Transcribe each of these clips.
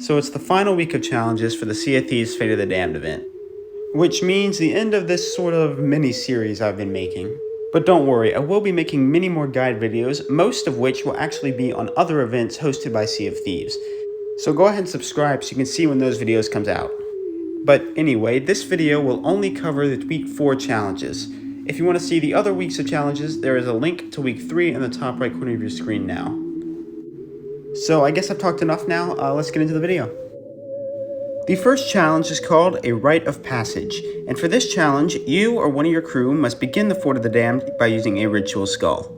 So it's the final week of challenges for the Sea of Thieves Fate of the Damned event, which means the end of this sort of mini-series I've been making. But don't worry, I will be making many more guide videos, most of which will actually be on other events hosted by Sea of Thieves. So go ahead and subscribe so you can see when those videos comes out. But anyway, this video will only cover the week 4 challenges. If you want to see the other weeks of challenges, there is a link to week 3 in the top right corner of your screen now. So I guess I've talked enough now, let's get into the video. The first challenge is called a Rite of Passage, and for this challenge, you or one of your crew must begin the Fort of the Damned by using a ritual skull.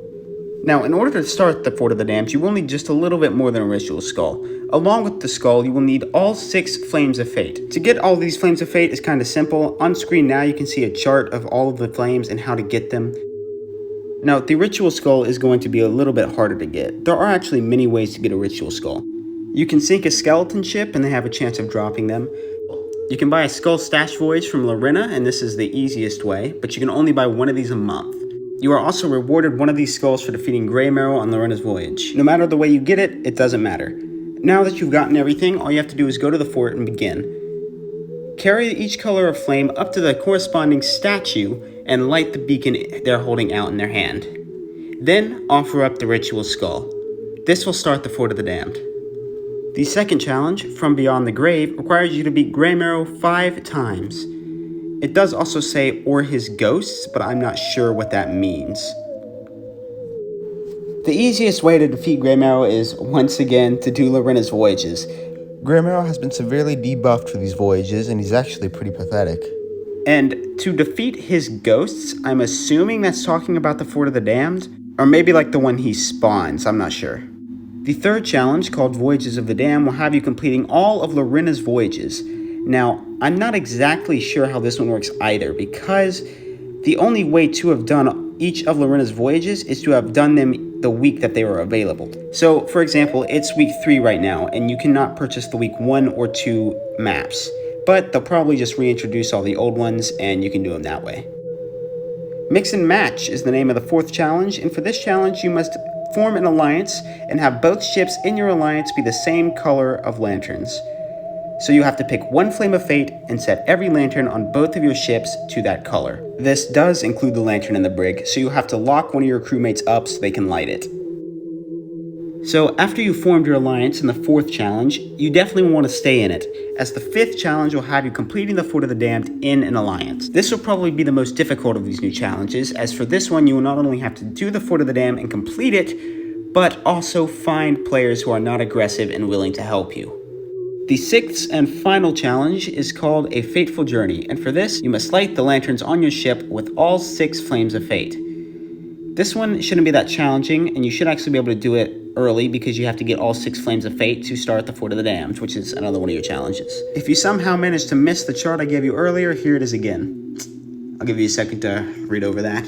Now, in order to start the Fort of the Damned, you will need just a little bit more than a ritual skull. Along with the skull, you will need all 6 Flames of Fate. To get all these Flames of Fate is kind of simple. On screen now you can see a chart of all of the flames and how to get them. Now, the ritual skull is going to be a little bit harder to get. There are actually many ways to get a ritual skull. You can sink a skeleton ship and they have a chance of dropping them. You can buy a skull stash voyage from Lorena, and this is the easiest way, but you can only buy one of these a month. You are also rewarded one of these skulls for defeating Grey Marrow on Lorena's voyage. No matter the way you get it, it doesn't matter. Now that you've gotten everything, all you have to do is go to the fort and begin. Carry each color of flame up to the corresponding statue and light the beacon they're holding out in their hand. Then offer up the ritual skull. This will start the Fort of the Damned. The second challenge, From Beyond the Grave, requires you to beat Grey Marrow 5 times. It does also say, or his ghosts, but I'm not sure what that means. The easiest way to defeat Grey Marrow is, once again, to do Lorena's voyages. Grey Marrow has been severely debuffed for these voyages, and he's actually pretty pathetic. And to defeat his ghosts, I'm assuming that's talking about the Fort of the Damned, or maybe like the one he spawns, I'm not sure. The third challenge, called Voyages of the Damned, will have you completing all of Lorena's voyages. Now, I'm not exactly sure how this one works either, because the only way to have done each of Lorena's voyages is to have done them the week that they were available. So, for example, it's week 3 right now, and you cannot purchase the week 1 or 2 maps. But they'll probably just reintroduce all the old ones, and you can do them that way. Mix and Match is the name of the 4th challenge, and for this challenge you must form an alliance and have both ships in your alliance be the same color of lanterns. So you have to pick one Flame of Fate and set every lantern on both of your ships to that color. This does include the lantern in the brig, so you have to lock one of your crewmates up so they can light it. So after you've formed your alliance in the 4th challenge, you definitely want to stay in it, as the 5th challenge will have you completing the Fort of the Damned in an alliance. This will probably be the most difficult of these new challenges, as for this one you will not only have to do the Fort of the Damned and complete it, but also find players who are not aggressive and willing to help you. The 6th and final challenge is called A Fateful Journey, and for this you must light the lanterns on your ship with all 6 Flames of Fate. This one shouldn't be that challenging, and you should actually be able to do it early because you have to get all 6 Flames of Fate to start the Fort of the Damned, which is another one of your challenges. If you somehow managed to miss the chart I gave you earlier, here it is again. I'll give you a second to read over that.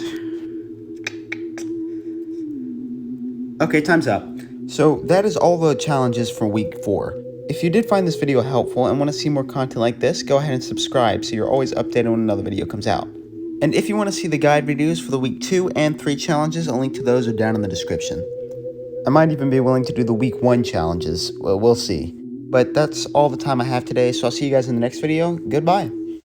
Okay, time's up. So that is all the challenges for week 4. If you did find this video helpful and want to see more content like this, go ahead and subscribe so you're always updated when another video comes out. And if you want to see the guide videos for the week 2 and 3 challenges, a link to those are down in the description. I might even be willing to do the week 1 challenges, well, we'll see. But that's all the time I have today, so I'll see you guys in the next video. Goodbye.